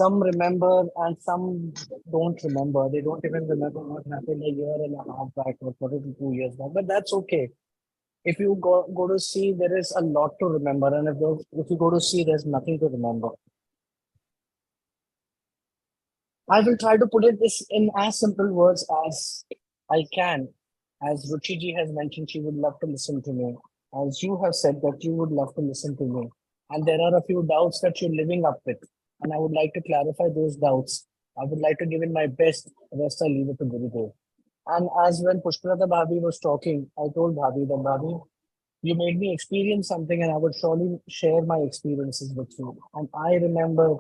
some remember and some don't remember. They don't even remember what happened a year and a half back or 42 years back. But that's okay. If you go to see, there is a lot to remember, and if you go to see, there's nothing to remember. I will try to put it this in as simple words as I can. As Ruchiji has mentioned, she would love to listen to me. As you have said that you would love to listen to me. And there are a few doubts that you're living up with. And I would like to clarify those doubts. I would like to give it my best. Rest I leave it to Gurudev. And as when Pushpalata Bhabi was talking, I told Bhabi that Bhabi, you made me experience something and I would surely share my experiences with you. And I remember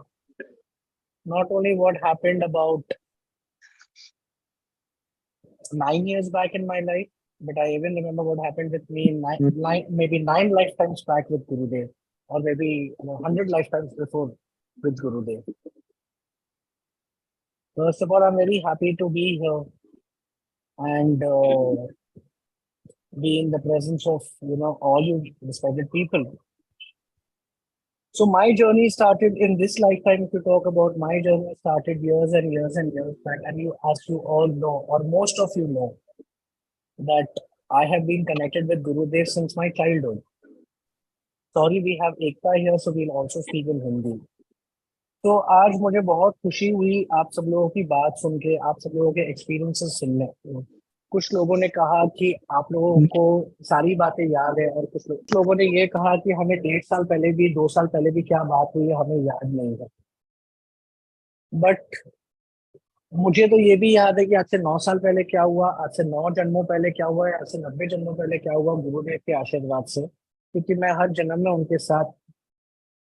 not only what happened about 9 years back in my life, but I even remember what happened with me maybe nine lifetimes back with Gurudev, or maybe 100 lifetimes before with Gurudev. First of all, I'm very happy to be here and be in the presence of all you respected people. So my journey started in this lifetime. If you talk about my journey, started years and years and years back, and as you all know, or most of you know, that I have been connected with Gurudev since my childhood. Sorry, we have Ekta here, so we'll also speak in Hindi. तो आज मुझे बहुत खुशी हुई आप सब लोगों की बात सुन के, आप सब लोगों के एक्सपीरियंसेस सुनने। कुछ लोगों ने कहा कि आप लोगों को सारी बातें याद है, और कुछ लोगों ने ये कहा कि हमें 1.5 साल पहले भी 2 साल पहले भी क्या बात हुई है हमें याद नहीं है। बट मुझे तो ये भी याद है कि आज से 9 साल पहले क्या हुआ, आज से 9 जन्मों पहले क्या हुआ है, आज से 90 जन्मों पहले क्या हुआ, गुरुदेव के आशीर्वाद से, क्योंकि मैं हर जन्म में उनके साथ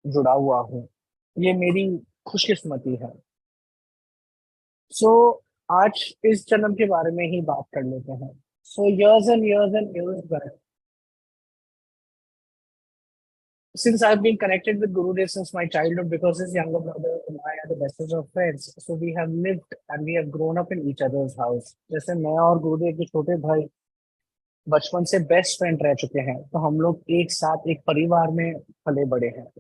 जुड़ा हुआ हूँ। ये मेरी खुशकिस्मती है। सो आज इस जन्म के बारे में ही बात कर लेते हैं। सो years and years and years back, since I've been connected with Gurudev since my childhood, because his younger brother and I are the bestest of friends, so we have lived and we have grown up in each other's house. जैसे मैं और गुरुदेव के छोटे भाई बचपन से best friend रह चुके हैं, तो हम लोग एक साथ एक परिवार में पले बड़े हैं।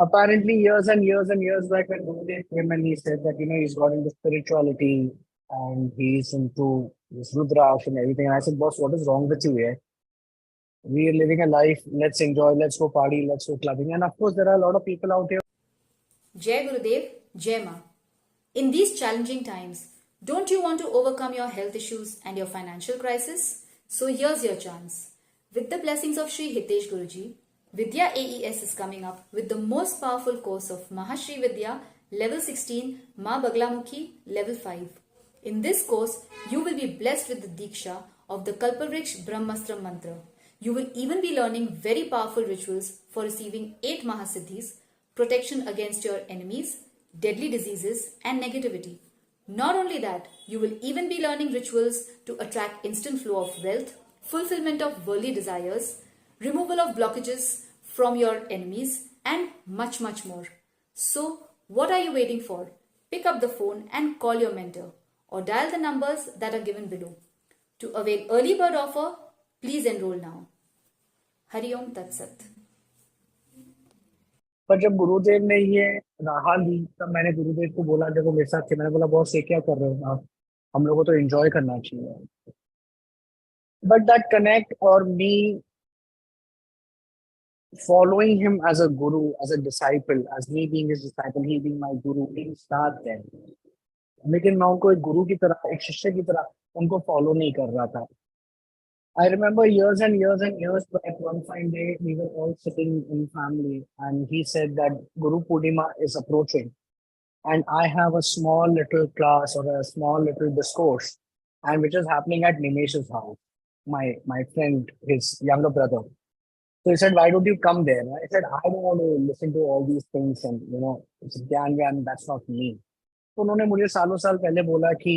Apparently, years and years and years back, when Gurudev came and he said that he's got into spirituality and he's into this Rudraksh and everything, and I said, boss, what is wrong with you here? We are living a life. Let's enjoy. Let's go party. Let's go clubbing. And of course, there are a lot of people out here. Jai Gurudev, Jai Ma. In these challenging times, don't you want to overcome your health issues and your financial crisis? So here's your chance. With the blessings of Sri Hitesh Guruji, Vidya AES is coming up with the most powerful course of Mahashri Vidya Level 16 Ma Baglamukhi Level 5. In this course, you will be blessed with the Diksha of the Kalpavriksha Brahmastra Mantra. You will even be learning very powerful rituals for receiving 8 Mahasiddhis, protection against your enemies, deadly diseases and negativity. Not only that, you will even be learning rituals to attract instant flow of wealth, fulfillment of worldly desires, removal of blockages from your enemies and much more. So, what are you waiting for? Pick up the phone and call your mentor or dial the numbers that are given below. To avail early bird offer, please enroll now. Hari Om Tat Sat. पर जब गुरुदेव ने ये राह ली, तब मैंने गुरुदेव को बोला, जब वो मेरे साथ थे, मैंने बोला, बॉस ये क्या कर रहे हो आप, हम लोगों को तो एंजॉय करना चाहिए। बट दैट कनेक्ट और मी following him as a guru, as a disciple, as me being his disciple, he being my guru, didn't start then. लेकिन मैं उनको एक गुरु की तरह, एक शिष्य की तरह उनको फॉलो नहीं कर रहा था। I remember years and years and years back, one fine day, we were all sitting in family and he said that Guru Purnima is approaching and I have a small little class or a small little discourse, and which is happening at Nimesh's house, my friend, his younger brother. So he said, why don't you come there? I said, I don't want to listen to all these things and, it's Gyan, that's not me. तो उन्होंने मुझे सालों साल पहले बोला कि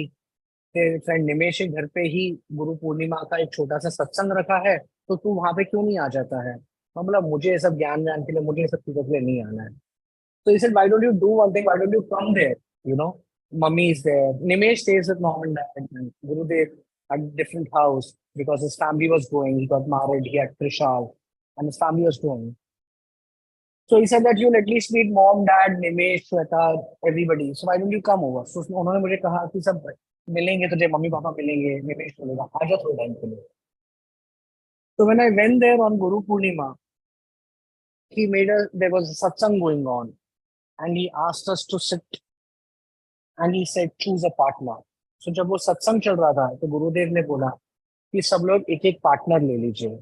तेरे friend निमेश के घर पे ही गुरु पूर्णिमा का एक छोटा सा सत्संग रखा है, तो तू वहां पे क्यों नहीं आ जाता है? मैं बोला, मुझे ये सब ज्ञान के लिए, मुझे ये सब चीजों के लिए नहीं आना है। So he said, why don't you do one thing? Why don't you come there? Mummy is there. Nimesh stays with mom and dad. And Gurudev had a different house because his family was going. He got married. He had Trishal and his family was going. So he said that you'll at least meet mom, dad, Nimesh, Shweta, everybody. So why don't you come over? So उन्होंने मुझे कहा कि सब मिलेंगे तुझे, mummy papa मिलेंगे, निमेश मिलेगा, आ जा थोड़े टाइम के लिए. So when I went there on Guru Purnima, there was a satsang going on, and he asked us to sit, and he said choose a partner. So जब वो सत्संग चल रहा था तो गुरुदेव ने बोला कि सब लोग एक एक पार्टनर ले लीजिए.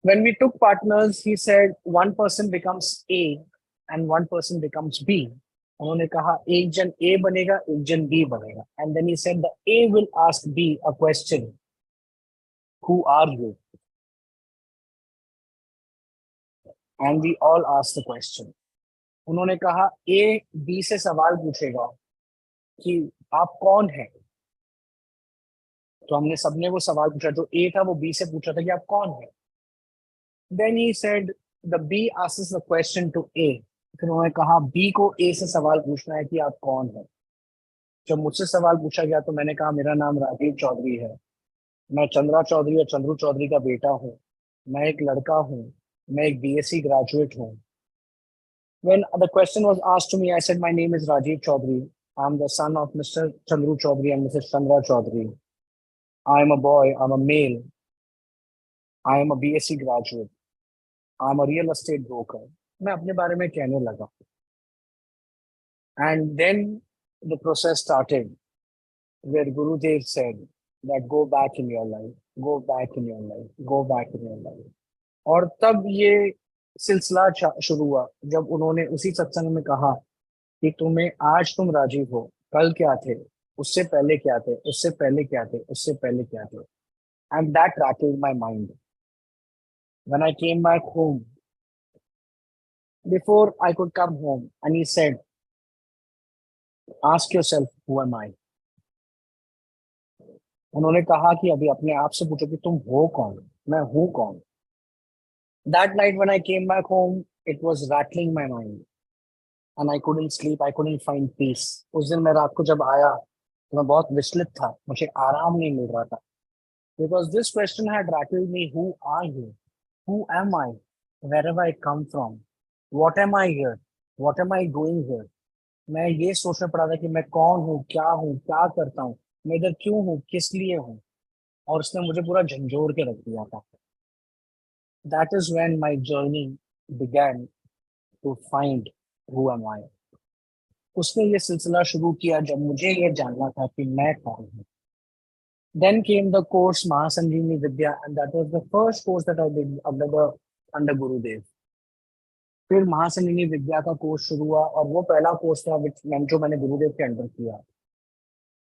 When we took partners, he said one person becomes A and one person becomes B. उन्होंने कहा एक जन A बनेगा, एक जन B बनेगा. And then he said the A will ask B a question. Who are you? And we all asked the question. उन्होंने कहा A B से सवाल पूछेगा कि आप कौन हैं. तो हमने सबने वो सवाल पूछा. जो A था वो B से पूछा था कि आप कौन हैं. Then he said the B asks the question to A. फिर उन्होंने कहा B को A से सवाल पूछना है कि आप कौन हैं. जब मुझसे सवाल पूछा गया तो मैंने कहा मेरा नाम राजीव चौधरी है. मैं चंद्रा चौधरी और चंद्रू चौधरी का बेटा हूँ. मैं एक लड़का हूँ. मैं एक BSc ग्रेजुएट हूँ. When the question was asked to me, I said my name is Rajiv Chaudhary. I'm the son of Mr. Chandru Chaudhary and Mrs. Chandra Chaudhary. I am a boy. I'm a male. I am a BSc graduate. I'm a real estate broker. मैं अपने बारे में कहने लगा. And then the process started where Gurudev said that go back in your life, go back in your life, go back in your life. और तब ये सिलसिला शुरू हुआ जब उन्होंने उसी सत्संग में कहा कि तुम्हें आज तुम राजीव हो, कल क्या थे, उससे पहले क्या थे, उससे पहले क्या थे, उससे पहले क्या थे. And that rattled my mind. When I came back home, before I could come home, and he said, ask yourself, who am I? उन्होंने कहा कि अभी अपने आप से पूछो कि तुम हो कौन, मैं हूँ कौन. That night when I came back home, it was rattling my mind. And I couldn't sleep, I couldn't find peace. उस दिन मैं रात को जब आया तो मैं बहुत विचलित था, मुझे आराम नहीं मिल रहा था. Because this question had rattled me, who are you? Who am I? Where have I come from? What am I here? What am I doing here? मैं ये सोचना पड़ा था कि मैं कौन हूँ, क्या करता हूँ, मैं इधर क्यों हूँ, किस लिए हूँ. और उसने मुझे पूरा झंझोर के रख दिया था. That is when my journey began to find who am I. उसने ये सिलसिला शुरू किया जब मुझे ये जानना था कि मैं कौन हूँ. Then came the course Mahasanjeevani Vidya, and that was the first course that I did under Gurudev. फिर महासंजीवनी विद्या का कोर्स शुरू हुआ और वो पहला कोर्स था जो मैंने गुरुदेव के अंडर किया.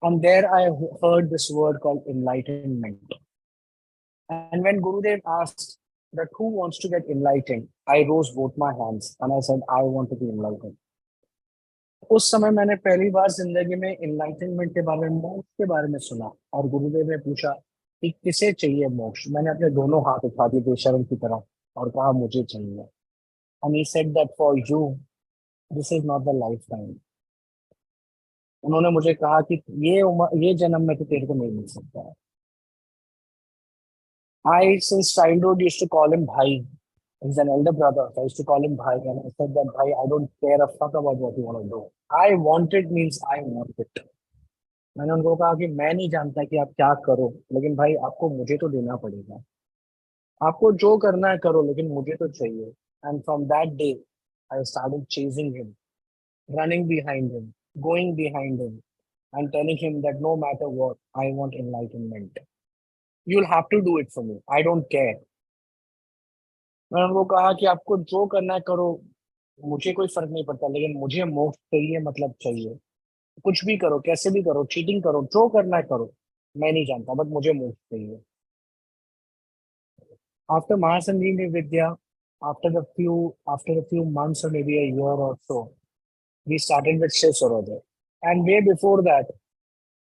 And there I heard this word called enlightenment. And when Gurudev asked that who wants to get enlightened, I rose both my hands and I said, I want to be enlightened. उस समय मैंने पहली बार जिंदगी में enlightenment के बारे में, मोक्ष के बारे में सुना. और गुरुदेव ने पूछा कि किसे चाहिए मोक्ष. मैंने अपने दोनों हाथ उठा दिए बेशर्म की तरह और कहा मुझे चाहिए. And he said that for you, this is not the lifetime. उन्होंने मुझे कहा कि ये जन्म में तो तेरे को नहीं मिल सकता है. I since childhood used to call him Bhai. He's an elder brother. So I used to call him Bhai, and I said that Bhai, I don't care a fuck about what you want to do. I want it means I want it. मैंने उनको कहा कि मैं नहीं जानता कि आप क्या करो, लेकिन भाई आपको मुझे तो देना पड़ेगा. आपको जो करना है करो, लेकिन मुझे तो चाहिए. And from that day, I started chasing him, running behind him, going behind him, and telling him that no matter what, I want enlightenment. You'll have to do it for me. I don't care. मैंने उनको कहा कि आपको जो करना है करो, मुझे कोई फर्क नहीं पड़ता, लेकिन मुझे मोक्ष चाहिए, मतलब चाहिए. कुछ भी करो, कैसे भी करो, चीटिंग करो, जो करना है करो, मैं नहीं जानता, बट मुझे मोक्ष चाहिए. After Mahasanjeevani Vidya, after a few months or maybe a year or so, we started with Shiv Sarodaya. And way before that,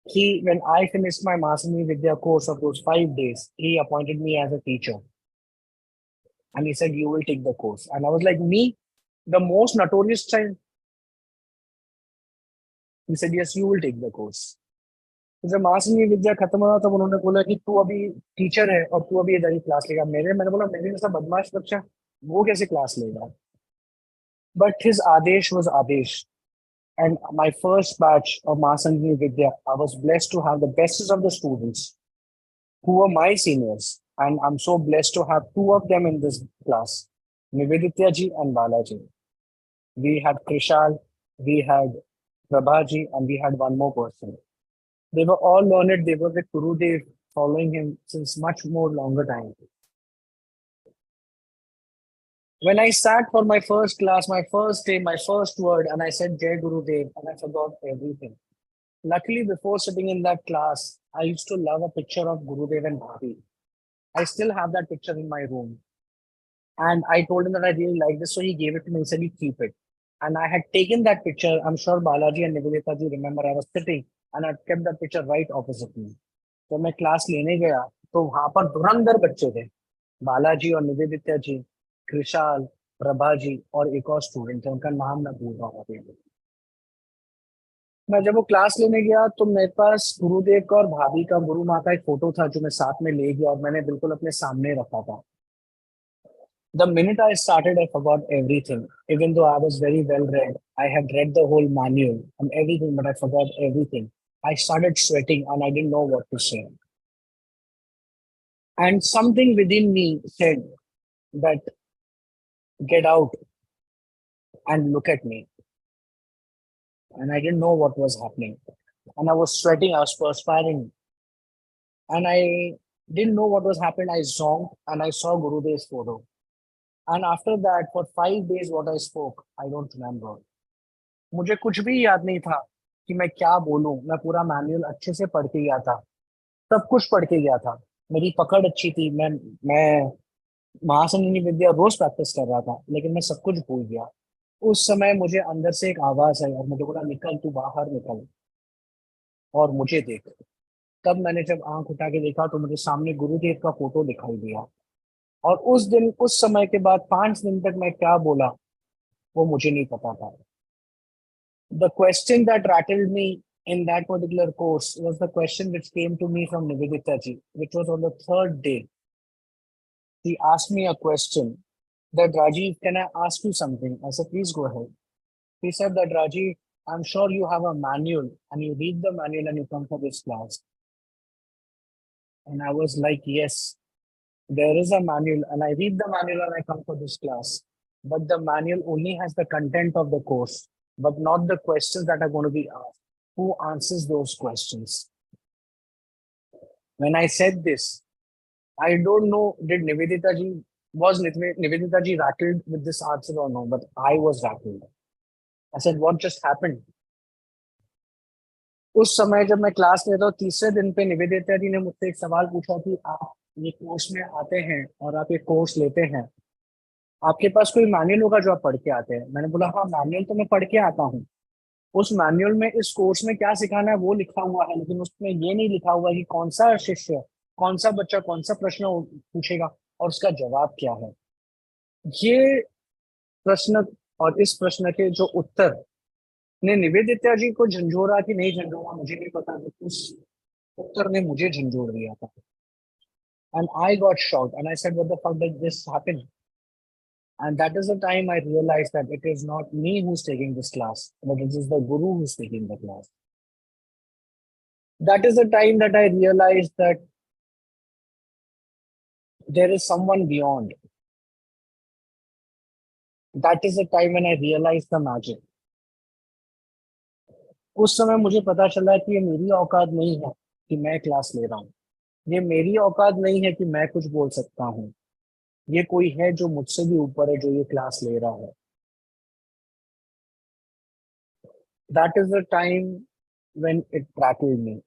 when I finished my Mahasanjeevani Vidya course of those 5 days, he appointed me as a teacher. And he said, you will take the course. And I was like, me? The most notorious child? He said, yes, you will take the course. तो जब महासंजीवनी विद्या खत्म हुआ तब उन्होंने बोला कि तू अभी टीचर है और तू अभी इधर ही क्लास लेगा. मैंने बोला मेरे जैसा बदमाश बच्चा वो कैसे क्लास लेगा? But his Adesh was Adesh. And my first batch of Mahasangini Vidya, I was blessed to have the bestest of the students who were my seniors. And I'm so blessed to have two of them in this class, Niveditya ji and Balaji. We had Krishal, we had Prabhaji, and we had one more person. They were all learned. They were with Gurudev, following him since much more longer time. When I sat for my first class, my first day, my first word, and I said Jai Gurudev, and I forgot everything. Luckily, before sitting in that class, I used to love a picture of Gurudev and Bhavi. I still have that picture in my room. And I told him that I really like this, so he gave it to me. He said, "You keep it." And I had taken that picture. I'm sure Balaji and Nivedita ji remember I was sitting and I kept that picture right opposite me. तो मैं class लेने गया तो वहां पर धुरंधर बच्चे थे, बालाजी और निवेदिता जी, कृषाल, प्रभा जी और एक और स्टूडेंट थे, उनका नाम मैं भूल रहा हूँ अभी। मैं जब वो क्लास लेने गया तो मेरे पास गुरुदेव का और भाभी का, गुरु माँ का एक फोटो था जो मैं साथ में ले गया और मैंने बिल्कुल अपने सामने रखा था। The minute I started, I forgot everything. Even though I was very well read, I had read the whole manual and everything, but I forgot everything. I started sweating and I didn't know what to say. And something within me said that get out and look at me. And I didn't know what was happening. And I was sweating, I was perspiring. And I didn't know what was happening. I zonked and I saw Gurudev's photo. And after that, for 5 days, what I spoke, I don't remember. मुझे कुछ भी याद नहीं था कि मैं क्या बोलूं। मैं पूरा मैनुअल अच्छे से पढ़ के गया था, सब कुछ पढ़ के गया था। मेरी पकड़ अच्छी थी। मैं महासंगीनी विद्या रोज प्रैक्टिस कर रहा था, लेकिन मैं सब कुछ भूल गया। उस समय मुझे अंदर से एक आवाज आई और मुझे बोला निकल, तू बाहर निकल और मुझे देख। तब मैंने जब आंख उठा के देखा तो मुझे सामने गुरुदेव का फोटो दिखाई दिया। और उस दिन, उस समय के बाद 5 दिन तक मैं क्या बोला वो मुझे नहीं पता था। The question that rattled me in that particular course was the question which came to me from Nivedita ji, which was on the third day. He asked me a question that Rajiv, can I ask you something? I said, please go ahead. He said that Rajiv, I'm sure you have a manual and you read the manual and you come for this class. And I was like, yes, there is a manual and I read the manual and I come for this class. But the manual only has the content of the course, but not the questions that are going to be asked. Who answers those questions? When I said this, I don't know, did Nivedita ji, was Nivedita ji rattled with this answer or no, but I was rattled. I said, what just happened? उस समय जब मैं class लेता हूँ, तीसरे दिन पे निवेदिता जी ने मुझसे एक सवाल पूछा कि आप ये कोर्स में आते हैं और आप ये कोर्स लेते हैं, आपके पास कोई मैनुअल होगा जो आप पढ़ के आते हैं? मैंने बोला हाँ, मैनुअल तो मैं पढ़ के आता हूँ। उस मैनुअल में इस कोर्स में क्या सिखाना है वो लिखा हुआ है, लेकिन उसमें ये नहीं लिखा हुआ कि कौन सा शिष्य, कौन सा बच्चा कौन सा प्रश्न पूछेगा और उसका जवाब क्या है। ये प्रश्न और इस प्रश्न के जो उत्तर ने निवेदिता जी को झंझोरा कि नहीं झंझोरा मुझे नहीं पता, उस उत्तर ने मुझे झंझोर दिया था। And I got shocked and I said, what the fuck did this happen? And that is the time I realized that it is not me who's taking this class, but it is the guru who's taking the class. That is the time that I realized that there is someone beyond. That is the time when I realized the magic. उस समय मुझे पता चला कि ये मेरी औकात नहीं है कि मैं क्लास ले रहा हूँ, ये मेरी औकात नहीं है कि मैं कुछ बोल सकता हूँ, ये कोई है जो मुझसे भी ऊपर है जो ये क्लास ले रहा है। That is the time when it rattled me.